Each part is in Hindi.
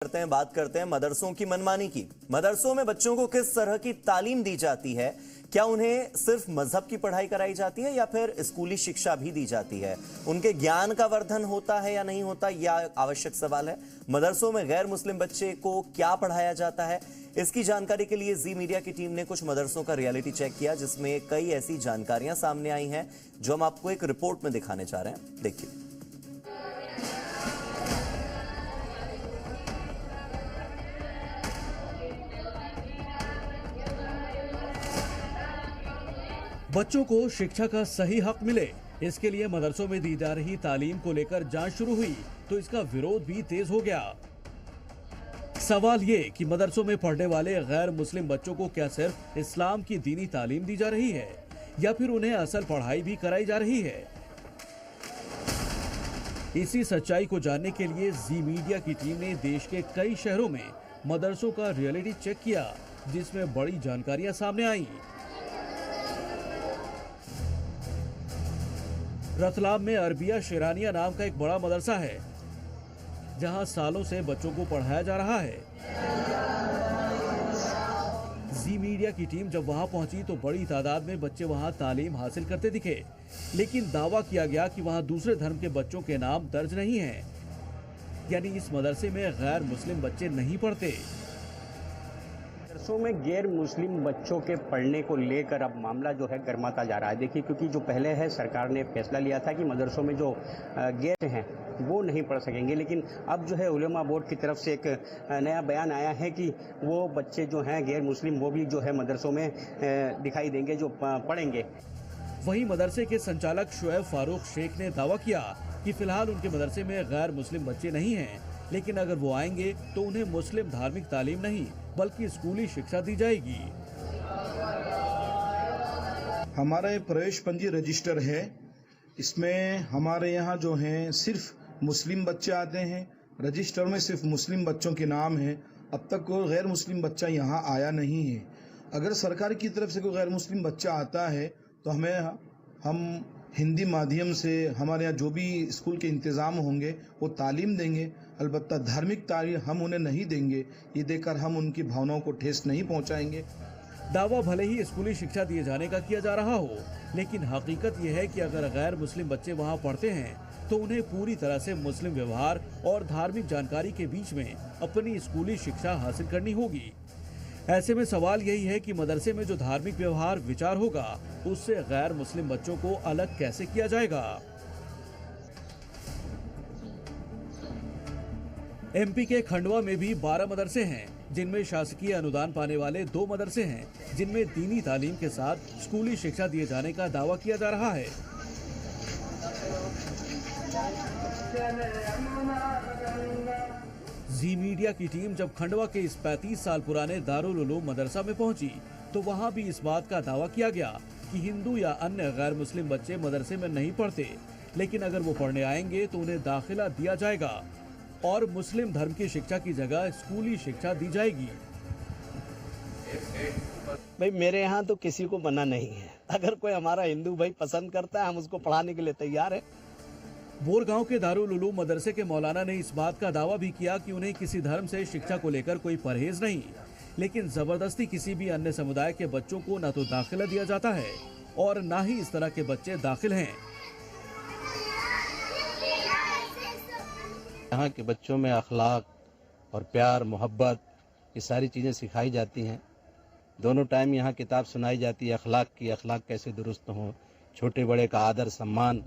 बात करते हैं मदरसों की मनमानी की। मदरसों में बच्चों को किस तरह की तालीम दी जाती है? क्या उन्हें सिर्फ मजहब की पढ़ाई कराई जाती है या फिर स्कूली शिक्षा भी दी जाती है? उनके ज्ञान का वर्धन होता है या नहीं होता, यह आवश्यक सवाल है। मदरसों में गैर मुस्लिम बच्चे को क्या पढ़ाया जाता है, इसकी जानकारी के लिए जी मीडिया की टीम ने कुछ मदरसों का रियलिटी चेक किया, जिसमें कई ऐसी जानकारियां सामने आई हैं जो हम आपको एक रिपोर्ट में दिखाने जा रहे हैं। देखिए। बच्चों को शिक्षा का सही हक मिले, इसके लिए मदरसों में दी जा रही तालीम को लेकर जांच शुरू हुई तो इसका विरोध भी तेज हो गया। सवाल ये कि मदरसों में पढ़ने वाले गैर मुस्लिम बच्चों को क्या सिर्फ इस्लाम की दीनी तालीम दी जा रही है या फिर उन्हें असल पढ़ाई भी कराई जा रही है। इसी सच्चाई को जानने के लिए जी मीडिया की टीम ने देश के कई शहरों में मदरसों का रियलिटी चेक किया, जिसमें बड़ी जानकारियां सामने आई। रतलाम में अरबिया शेरानिया नाम का एक बड़ा मदरसा है, जहां सालों से बच्चों को पढ़ाया जा रहा है। जी मीडिया की टीम जब वहां पहुंची तो बड़ी तादाद में बच्चे वहां तालीम हासिल करते दिखे, लेकिन दावा किया गया कि वहां दूसरे धर्म के बच्चों के नाम दर्ज नहीं हैं, यानी इस मदरसे में गैर मुस्लिम बच्चे नहीं पढ़ते। मदरसों में गैर मुस्लिम बच्चों के पढ़ने को लेकर अब मामला जो है गर्माता जा रहा है। देखिए, क्योंकि जो पहले है सरकार ने फैसला लिया था कि मदरसों में जो गैर हैं वो नहीं पढ़ सकेंगे, लेकिन अब जो है उलेमा बोर्ड की तरफ से एक नया बयान आया है कि वो बच्चे जो हैं गैर मुस्लिम वो भी जो है मदरसों में दिखाई देंगे, जो पढ़ेंगे। वहीं मदरसे के संचालक शुएब फारूक शेख ने दावा किया कि फिलहाल उनके मदरसे में गैर मुस्लिम बच्चे नहीं हैं, लेकिन अगर वो आएंगे तो उन्हें मुस्लिम धार्मिक तालीम नहीं बल्कि स्कूली शिक्षा दी जाएगी। हमारा ये प्रवेश पंजी रजिस्टर है, इसमें हमारे यहाँ जो हैं सिर्फ मुस्लिम बच्चे आते हैं। रजिस्टर में सिर्फ मुस्लिम बच्चों के नाम हैं। अब तक कोई गैर मुस्लिम बच्चा यहाँ आया नहीं है। अगर सरकार की तरफ से कोई गैर मुस्लिम बच्चा आता है तो हम हिंदी माध्यम से हमारे यहाँ जो भी स्कूल के इंतज़ाम होंगे वो तालीम देंगे। अलबत्ता धार्मिक तालीम हम उन्हें नहीं देंगे, ये देकर हम उनकी भावनाओं को ठेस नहीं पहुँचाएंगे। दावा भले ही स्कूली शिक्षा दिए जाने का किया जा रहा हो, लेकिन हकीकत यह है कि अगर गैर मुस्लिम बच्चे वहां पढ़ते हैं तो उन्हें पूरी तरह से मुस्लिम व्यवहार और धार्मिक जानकारी के बीच में अपनी स्कूली शिक्षा हासिल करनी होगी। ऐसे में सवाल यही है कि मदरसे में जो धार्मिक व्यवहार विचार होगा उससे गैर मुस्लिम बच्चों को अलग कैसे किया जाएगा। एमपी के खंडवा में भी 12 मदरसे हैं, जिनमें शासकीय अनुदान पाने वाले 2 मदरसे हैं, जिनमें दीनी तालीम के साथ स्कूली शिक्षा दिए जाने का दावा किया जा रहा है। जी मीडिया की टीम जब खंडवा के इस 35 साल पुराने दारुल उलूम मदरसा में पहुंची तो वहां भी इस बात का दावा किया गया कि हिंदू या अन्य गैर मुस्लिम बच्चे मदरसे में नहीं पढ़ते, लेकिन अगर वो पढ़ने आएंगे तो उन्हें दाखिला दिया जाएगा और मुस्लिम धर्म की शिक्षा की जगह स्कूली शिक्षा दी जाएगी। भाई मेरे यहाँ तो किसी को मना नहीं है। अगर कोई हमारा हिंदू भाई पसंद करता है हम उसको पढ़ाने के लिए तैयार है। बोरगांव के दारुल उलूम मदरसे के मौलाना ने इस बात का दावा भी किया कि उन्हें किसी धर्म से शिक्षा को लेकर कोई परहेज नहीं, लेकिन जबरदस्ती किसी भी अन्य समुदाय के बच्चों को न तो दाखिला दिया जाता है और न ही इस तरह के बच्चे दाखिल हैं। यहाँ के बच्चों में अखलाक और प्यार मोहब्बत ये सारी चीज़ें सिखाई जाती हैं। दोनों टाइम यहाँ किताब सुनाई जाती है अखलाक की, अखलाक कैसे दुरुस्त हों, छोटे बड़े का आदर सम्मान।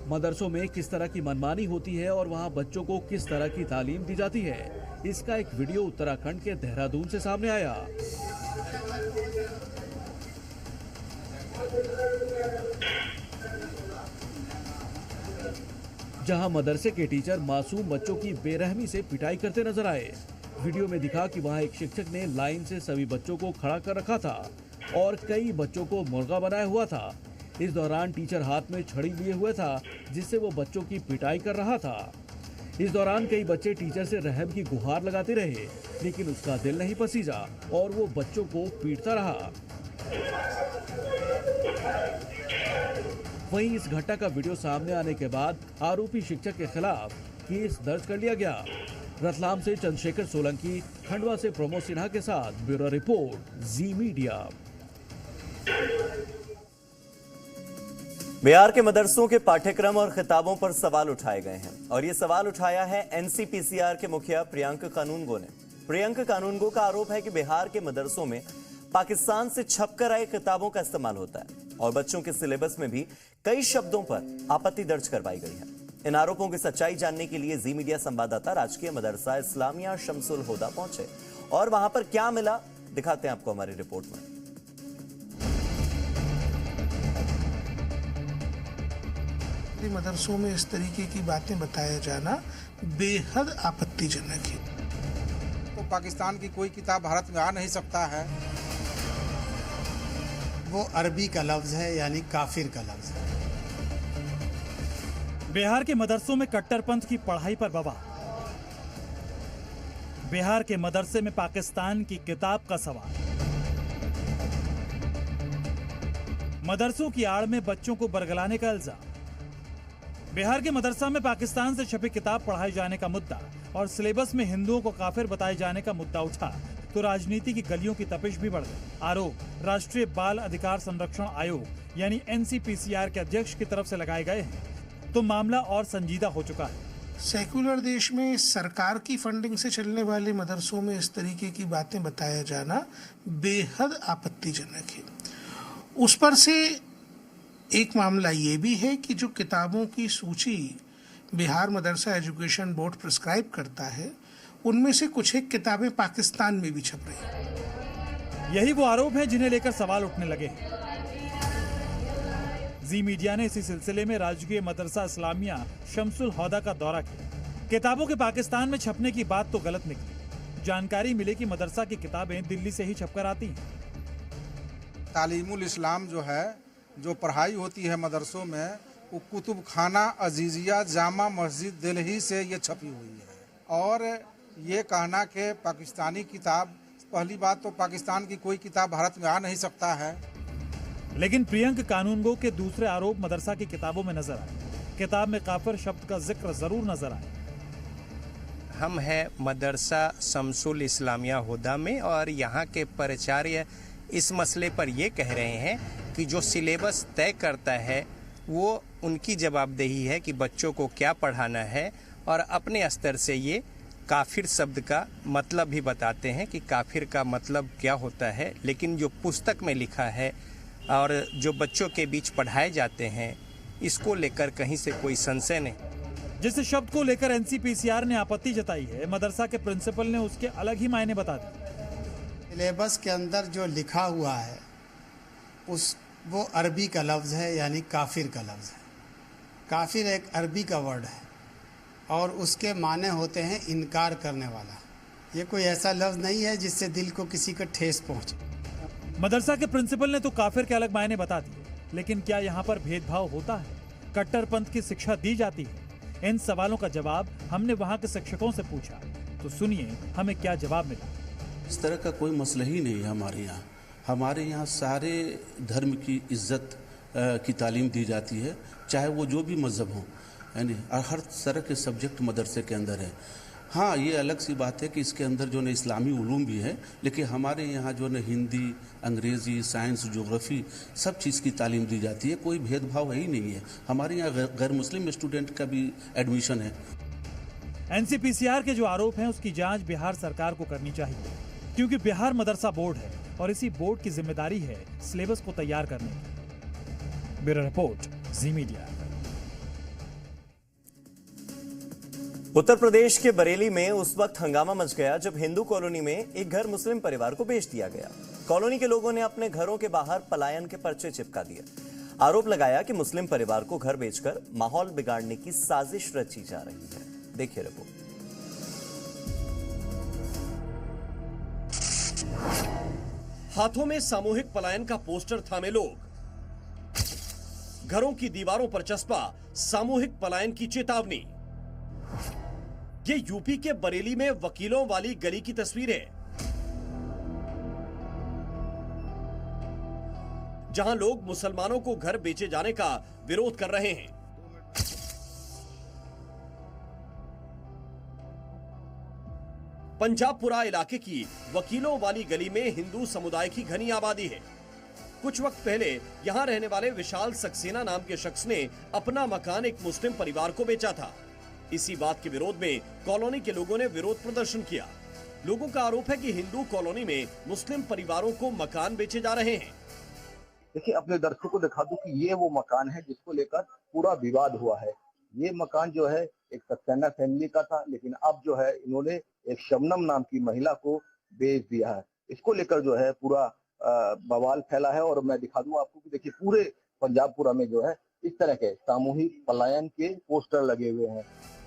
मदरसों में किस तरह की मनमानी होती है और वहाँ बच्चों को किस तरह की तालीम दी जाती है, इसका एक वीडियो उत्तराखंड के देहरादून से सामने आया। जहां मदरसे के टीचर मासूम बच्चों की बेरहमी से पिटाई करते नजर आए। वीडियो में दिखा कि वहां एक शिक्षक ने लाइन से सभी बच्चों को खड़ा कर रखा था और कई बच्चों को मुर्गा बनाया हुआ था। इस दौरान टीचर हाथ में छड़ी लिए हुए था, जिससे वो बच्चों की पिटाई कर रहा था। इस दौरान कई बच्चे टीचर से रहम की गुहार लगाते रहे, लेकिन उसका दिल नहीं पसीजा और वो बच्चों को पीटता रहा। वहीं इस घटना का वीडियो सामने आने के बाद आरोपी शिक्षक के खिलाफ केस दर्ज कर लिया गया। रतलाम से चंद्रशेखर सोलंकी, खंडवा से प्रमोद सिन्हा के साथ ब्यूरो रिपोर्ट, जी मीडिया। बिहार के मदरसों के पाठ्यक्रम और खिताबों पर सवाल उठाए गए हैं और ये सवाल उठाया है एनसीपीसीआर के मुखिया प्रियंक कानूनगो ने। प्रियंक कानूनगो का आरोप है कि बिहार के मदरसों में पाकिस्तान से छपकर आई किताबों का इस्तेमाल होता है और बच्चों के सिलेबस में भी कई शब्दों पर आपत्ति दर्ज करवाई गई है। इन आरोपों की सच्चाई जानने के लिए जी मीडिया संवाददाता राजकीय मदरसा इस्लामिया शमसुल हुदा पहुंचे और वहां पर क्या मिला दिखाते हैं आपको हमारी रिपोर्ट में। मदरसों में इस तरीके की बातें बताया जाना बेहद आपत्तिजनक है। तो पाकिस्तान की कोई किताब भारत में आ नहीं सकता है। वो अरबी का लफ्ज है, यानी काफिर का लफ्ज है। बिहार के मदरसों में कट्टरपंथ की पढ़ाई पर बवाल। बिहार के मदरसे में पाकिस्तान की किताब का सवाल। मदरसों की आड़ में बच्चों को बरगलाने का इल्जाम। बिहार के मदरसा में पाकिस्तान से छपी किताब पढ़ाए जाने का मुद्दा और सिलेबस में हिंदुओं को काफिर बताए जाने का मुद्दा उठा तो राजनीति की गलियों की तपिश भी बढ़ गई। आरोप राष्ट्रीय बाल अधिकार संरक्षण आयोग यानी एनसीपीसीआर के अध्यक्ष की तरफ से लगाए गए हैं तो मामला और संजीदा हो चुका है। सेकुलर देश में सरकार की फंडिंग से चलने वाले मदरसों में इस तरीके की बातें बताया जाना बेहद आपत्तिजनक है। उस पर से एक मामला ये भी है कि जो किताबों की सूची बिहार मदरसा एजुकेशन बोर्ड प्रिस्क्राइब करता है उनमें से कुछ एक किताबें पाकिस्तान में भी छप रही हैं। यही वो आरोप हैं जिन्हें लेकर सवाल उठने लगे हैं। जी मीडिया ने इसी सिलसिले में राजकीय मदरसा इस्लामिया शमसुल हुदा का दौरा किया। किताबों के पाकिस्तान में छपने की बात तो गलत निकली। जानकारी मिली कि मदरसा की किताबें दिल्ली से ही छपकर आती हैं। तालीमुल इस्लाम जो है, जो पढ़ाई होती है मदरसों में, वो कुतुब खाना अजीजिया जामा मस्जिद दिल्ली से ये छपी हुई है। और ये कहना कि पाकिस्तानी किताब, पहली बात तो पाकिस्तान की कोई किताब भारत में आ नहीं सकता है। लेकिन प्रियंक कानूनगो के दूसरे आरोप मदरसा की किताबों में नजर आए। किताब में काफिर शब्द का जिक्र जरूर नजर आए। हम हैं मदरसा शमसुल इस्लामिया हुदा में और यहाँ के प्राचार्य इस मसले पर ये कह रहे हैं कि जो सिलेबस तय करता है वो उनकी जवाबदेही है कि बच्चों को क्या पढ़ाना है और अपने स्तर से ये काफिर शब्द का मतलब भी बताते हैं कि काफिर का मतलब क्या होता है। लेकिन जो पुस्तक में लिखा है और जो बच्चों के बीच पढ़ाए जाते हैं इसको लेकर कहीं से कोई संशय नहीं। जिस शब्द को लेकर एनसीपीसीआर ने आपत्ति जताई है, मदरसा के प्रिंसिपल ने उसके अलग ही मायने बता दिए। सिलेबस के अंदर जो लिखा हुआ है वो अरबी का लफ्ज है, यानी काफिर का लफ्ज है। काफिर एक अरबी का वर्ड है और उसके माने होते हैं इनकार करने वाला। ये कोई ऐसा लफ्ज नहीं है जिससे दिल को किसी का ठेस पहुंचे। मदरसा के प्रिंसिपल ने तो काफिर के अलग मायने बता दिए, लेकिन क्या यहाँ पर भेदभाव होता है? कट्टरपंथ की शिक्षा दी जाती है? इन सवालों का जवाब हमने वहाँ के शिक्षकों से पूछा, तो सुनिए हमें क्या जवाब मिला। इस तरह का कोई मसला ही नहीं है हमारे यहाँ। हमारे यहाँ सारे धर्म की इज्जत की तालीम दी जाती है, चाहे वो जो भी मजहब हो, यानी हर तरह के सब्जेक्ट मदरसे के अंदर है। हाँ, ये अलग सी बात है कि इसके अंदर जो है इस्लामी उलूम भी है, लेकिन हमारे यहाँ जो है हिंदी, अंग्रेज़ी, साइंस, ज्योग्राफी सब चीज़ की तालीम दी जाती है। कोई भेदभाव ही नहीं है। हमारे यहाँ गैर मुस्लिम स्टूडेंट का भी एडमिशन है। एनसीपीसीआर के जो आरोप हैं उसकी जांच बिहार सरकार को करनी चाहिए, क्योंकि बिहार मदरसा बोर्ड है और इसी बोर्ड की जिम्मेदारी है सिलेबस को तैयार करने की। ब्यूरो रिपोर्ट, जी मीडिया। उत्तर प्रदेश के बरेली में उस वक्त हंगामा मच गया जब हिंदू कॉलोनी में एक घर मुस्लिम परिवार को बेच दिया गया। कॉलोनी के लोगों ने अपने घरों के बाहर पलायन के पर्चे चिपका दिए। आरोप लगाया कि मुस्लिम परिवार को घर बेचकर माहौल बिगाड़ने की साजिश रची जा रही है। देखिए रिपोर्ट। हाथों में सामूहिक पलायन का पोस्टर थामे लोग, घरों की दीवारों पर चस्पा सामूहिक पलायन की चेतावनी। ये यूपी के बरेली में वकीलों वाली गली की तस्वीर है, जहां लोग मुसलमानों को घर बेचे जाने का विरोध कर रहे हैं। पंजाबपुरा इलाके की वकीलों वाली गली में हिंदू समुदाय की घनी आबादी है। कुछ वक्त पहले यहां रहने वाले विशाल सक्सेना नाम के शख्स ने अपना मकान एक मुस्लिम परिवार को बेचा था। इसी बात के विरोध में कॉलोनी के लोगों ने विरोध प्रदर्शन किया। लोगों का आरोप है कि हिंदू कॉलोनी में मुस्लिम परिवारों को मकान बेचे जा रहे हैं। देखिए, अपने दर्शकों को दिखा दूं कि ये वो मकान है जिसको लेकर पूरा विवाद हुआ है। ये मकान जो है एक सक्सेना फैमिली का था, लेकिन अब जो है इन्होंने एक शबनम नाम की महिला को बेच दिया है। इसको लेकर जो है पूरा बवाल फैला है। और मैं दिखा दूं आपको कि देखिए, पूरे पंजाबपुरा में जो है इस तरह के सामूहिक पलायन के पोस्टर लगे हुए हैं।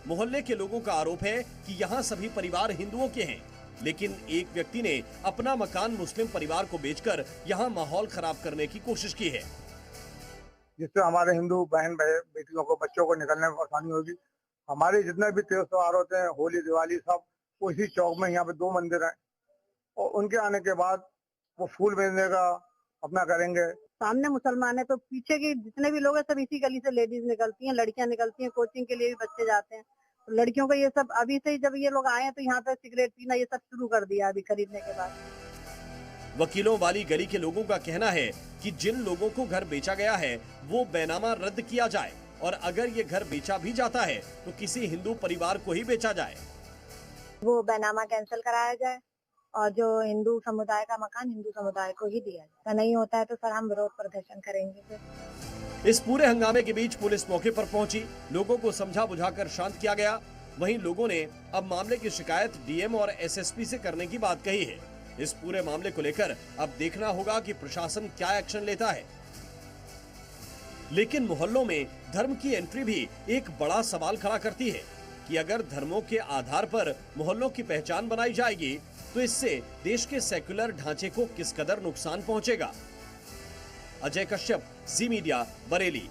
मोहल्ले के लोगों का आरोप है कि यहाँ सभी परिवार हिंदुओं के हैं, लेकिन एक व्यक्ति ने अपना मकान मुस्लिम परिवार को बेचकर यहाँ माहौल खराब करने की कोशिश की है, जिससे हमारे हिंदू बहन बेटियों को, बच्चों को निकलने में आसानी होगी। हमारे जितने भी त्योहार होते हैं, होली दिवाली, सब उसी चौक में यहाँ पे 2 मंदिर हैं और उनके आने के बाद वो फूल बेचने का अपना करेंगे। सामने मुसलमान है तो पीछे के जितने भी लोग हैं सब इसी गली से लेडीज निकलती हैं, लड़कियां निकलती हैं, कोचिंग के लिए भी बच्चे जाते हैं। तो लड़कियों को ये सब अभी से ही, जब ये लोग आए हैं तो यहाँ पे सिगरेट पीना ये सब शुरू कर दिया अभी खरीदने के बाद। वकीलों वाली गली के लोगों का कहना है कि जिन लोगों को घर बेचा गया है वो बैनामा रद्द किया जाए, और अगर ये घर बेचा भी जाता है तो किसी हिंदू परिवार को ही बेचा जाए। वो बैनामा कैंसिल कराया जाए और जो हिंदू समुदाय का मकान हिंदू समुदाय को ही दिया जाए। नहीं होता है तो सर हम विरोध प्रदर्शन करेंगे फिर। इस पूरे हंगामे के बीच पुलिस मौके पर पहुंची, लोगों को समझा बुझाकर शांत किया गया। वहीं लोगों ने अब मामले की शिकायत डीएम और एसएसपी से करने की बात कही है। इस पूरे मामले को लेकर अब देखना होगा कि प्रशासन क्या एक्शन लेता है। लेकिन मोहल्लों में धर्म की एंट्री भी एक बड़ा सवाल खड़ा करती है कि अगर धर्मों के आधार पर मोहल्लों की पहचान बनाई जाएगी तो इससे देश के सेक्युलर ढांचे को किस कदर नुकसान पहुंचेगा। अजय कश्यप, जी मीडिया, बरेली।